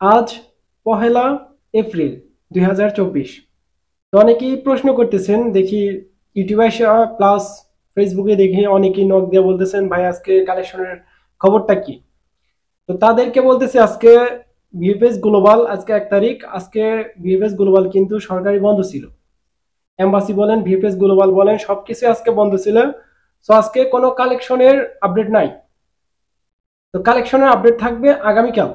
আজ পহেলা এপ্রিল 2024। তো অনেকেই প্রশ্ন করতেছেন, দেখি ইউটিউবে প্লাস ফেসবুকে দেখি অনেকেই নক দিয়ে বলতেছেন, ভাই আজকে কালেকশনের খবরটা কি। তো তাদেরকে বলতেছি, আজকে ভিএফএস গ্লোবাল, আজকে 1 তারিখ, আজকে ভিএফএস গ্লোবাল কিন্তু সরকারি বন্ধ ছিল। এম্বাসি বলেন, ভিএফএস গ্লোবাল বলেন, সবকিছু আজকে বন্ধ ছিল। সো আজকে কোনো কালেকশনের আপডেট নাই। তো কালেকশনের আপডেট থাকবে আগামীকাল।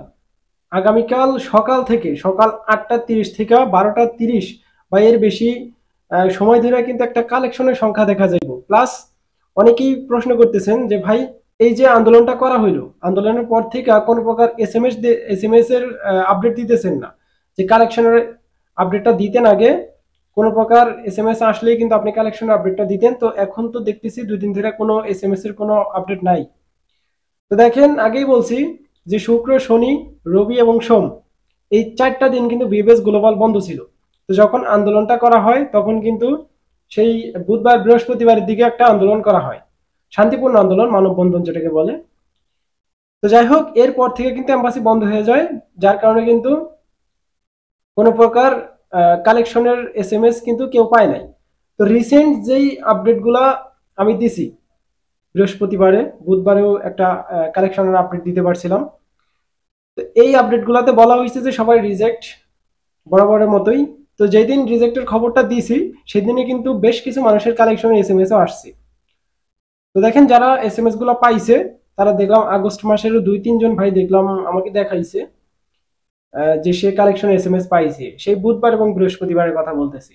আগামীকাল সকাল থেকে, সকাল 8টা 30 থেকে 12টা 30 বা এর বেশি সময় ধরে কিন্তু একটা কালেকশনের সংখ্যা দেখা যাইব। প্লাস অনেকেই প্রশ্ন করতেছেন যে ভাই, এই যে আন্দোলনটা করা হইলো, আন্দোলনের পর থেকে কোনো প্রকার এস এম এস এর আপডেট দিতেছেন না। যে কালেকশনের আপডেটটা দিতেন আগে, কোনো প্রকার এস এম এস আসলেই কিন্তু আপনি কালেকশনের আপডেটটা দিতেন। তো এখন তো দেখতেছি 2 দিন ধরে কোনো এস এর কোনো আপডেট নাই। তো দেখেন, আগেই বলছি যে শুক্র, শনি, রবি এবং সোম, এই 4টা দিন কিন্তু ভিএফএস গ্লোবাল বন্ধ ছিল। তো যখন আন্দোলনটা করা হয় তখন কিন্তু সেই বুধবার বৃহস্পতিবারের দিকে একটা আন্দোলন করা হয়, শান্তিপূর্ণ আন্দোলন, মানববন্ধন যেটাকে বলে। তো যাই হোক, এরপর থেকে কিন্তু এম্বাসি বন্ধ হয়ে যায়, যার কারণে কিন্তু কোনো প্রকার কালেকশনের এস কিন্তু কেউ পায় নাই। তো রিসেন্ট যেই আপডেটগুলা আমি দিছি, বৃহস্পতিবারে, বুধবারেও একটা কালেকশনের আপডেট দিতে পারছিলাম। তো এই আপডেটগুলোতে বলা হয়েছে যে সবাই রিজেক্ট, বরাবরের মতোই। তো যেদিন রিজেক্টের খবরটা দিয়েছি সেদিনে কিন্তু বেশ কিছু মানুষের কালেকশনের এস আসছে। তো দেখেন, যারা এস গুলো পাইছে তারা দেখলাম আগস্ট মাসেরও 2-3 জন ভাই দেখলাম আমাকে দেখাইছে যে সে কালেকশন এস পাইছে, সেই বুধবার এবং বৃহস্পতিবারের কথা বলতেছি।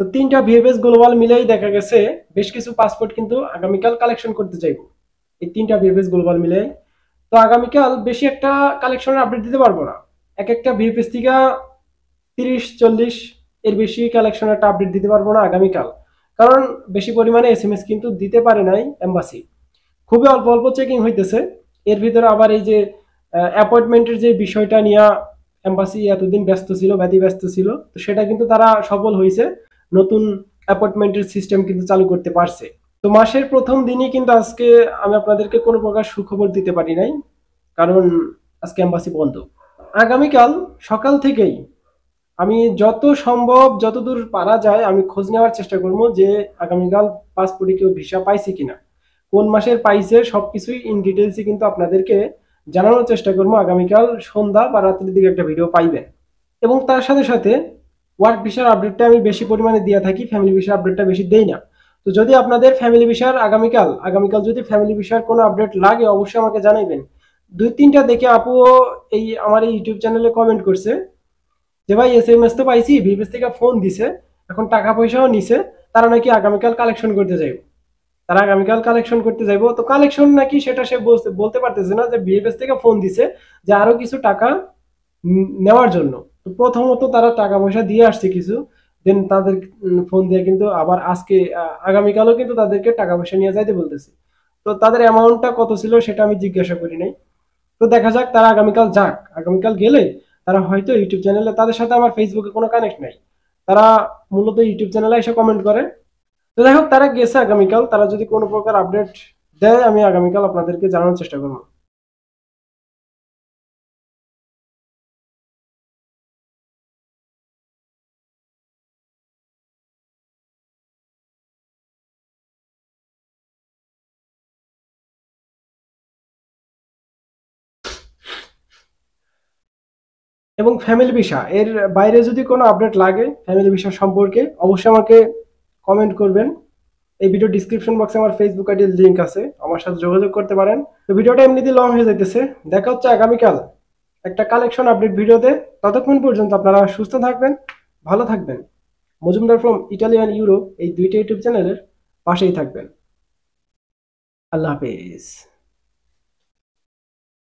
তো 3টা ভিএফএস গ্লোবাল মিলেই দেখা গেছে বেশ কিছু পাসপোর্ট কিন্তু আগামীকাল কালেকশন করতে চাইবো, এই 3টা ভিএফএস গ্লোবাল মিলে। তো আগামীকাল বেশি একটা কালেকশনের আপডেট দিতে পারবো না। এক একটা ভিএফএস থেকে 30-40 এর বেশি কালেকশনের একটা আপডেট দিতে পারবো না আগামীকাল। কারণ বেশি পরিমাণে এস কিন্তু দিতে পারে নাই এম্বাসি, খুবই অল্প অল্প চেকিং হইতেছে। এর ভিতরে আবার এই যে অ্যাপয়েন্টমেন্টের যে বিষয়টা নিয়ে এম্বাসি এতদিন ব্যস্ত ছিল, ব্যস্ত ছিল, তো সেটা কিন্তু তারা সফল হয়েছে, নতুন অ্যাপয়েন্টমেন্টের সিস্টেম কিন্তু চালু করতে পারছে। তো মাসের প্রথম দিনই কিন্তু আজকে আমি আপনাদেরকে কোনো প্রকার সুখবর দিতে পারি নাই, কারণ আজকে এম্বাসি বন্ধ। আগামীকাল সকাল থেকেই আমি যত সম্ভব, যতদূর পারা যায়, আমি খোঁজ নেওয়ার চেষ্টা করবো যে আগামীকাল পাসপোর্টে কেউ ভিসা পাইছে কিনা, কোন মাসের পাইছে, সবকিছুই ইন ডিটেলসে কিন্তু আপনাদেরকে জানানোর চেষ্টা করবো। আগামীকাল সন্ধ্যা বা রাত্রের দিকে একটা ভিডিও পাইবেন। এবং তার সাথে সাথে ওয়ার্ক ভিসার আপডেটটা আমি বেশি পরিমাণে দিয়ে থাকি, ফ্যামিলি ভিসার আপডেটটা বেশি দেই না। তো যদি আপনাদের ফ্যামিলি ভিসার আগামীকাল আগামীকাল যদি ফ্যামিলি ভিসার কোনো আপডেট লাগে, অবশ্যই আমাকে জানাবেন। 2-3টা দেখে আপুও এই আমার এই ইউটিউব চ্যানেলে কমেন্ট করছে যে ভাই এস তো পাইছি, ভিভিএস থেকে ফোন দিছে, এখন টাকা পয়সাও নিছে, তারা নাকি আগামীকাল কালেকশন করতে যাইব। তারা আগামীকাল কালেকশন করতে যাইব। তো কালেকশন নাকি সেটা সে বলতে পারতেছে না, যে ভিএফএস থেকে ফোন দিছে যে আরো কিছু টাকা নেওয়ার জন্য। তো প্রথমত তারা টাকা পয়সা দিয়ে আসছে কিছু, দেন তাদের ফোন দিয়ে কিন্তু আবার আজকে আগামীকালও কিন্তু তাদেরকে টাকা পয়সা নিয়ে যাইতে বলতেছে। তো তাদের অ্যামাউন্টটা কত ছিল সেটা আমি জিজ্ঞাসা করি নাই। তো দেখা যাক, তারা আগামীকাল যাক, আগামীকাল গেলে তারা হয়তো ইউটিউব চ্যানেলে, তাদের সাথে আমার ফেসবুকে কোনো কানেক্ট নাই, তারা মূলত ইউটিউব চ্যানেলে এসে কমেন্ট করে। তো যাই হোক, তারা গেছে আগামীকাল, তারা যদি কোনো প্রকার আপডেট দেয় আমি আগামীকাল আপনাদেরকে জানানোর চেষ্টা করবো। এবং ফ্যামিলি ভিসা এর বাইরে যদি কোনো আপডেট লাগে ফ্যামিলি ভিসা সম্পর্কে, অবশ্যই আমাকে কমেন্ট করবেন। এই ভিডিও ডিসক্রিপশন বক্সে আমার ফেসবুক আইডির লিঙ্ক আছে, আমার সাথে যোগাযোগ করতে পারেন। তো ভিডিওটা এমনিতেই লং হয়ে যাইতেছে, দেখা হচ্ছে আগামীকাল একটা কালেকশন আপডেট ভিডিওতে। ততক্ষণ পর্যন্ত আপনারা সুস্থ থাকবেন, ভালো থাকবেন। Majumdar from Italy and Europe, এই 2টা ইউটিউব চ্যানেলের পাশেই থাকবেন। আল্লাহ হাফেজ।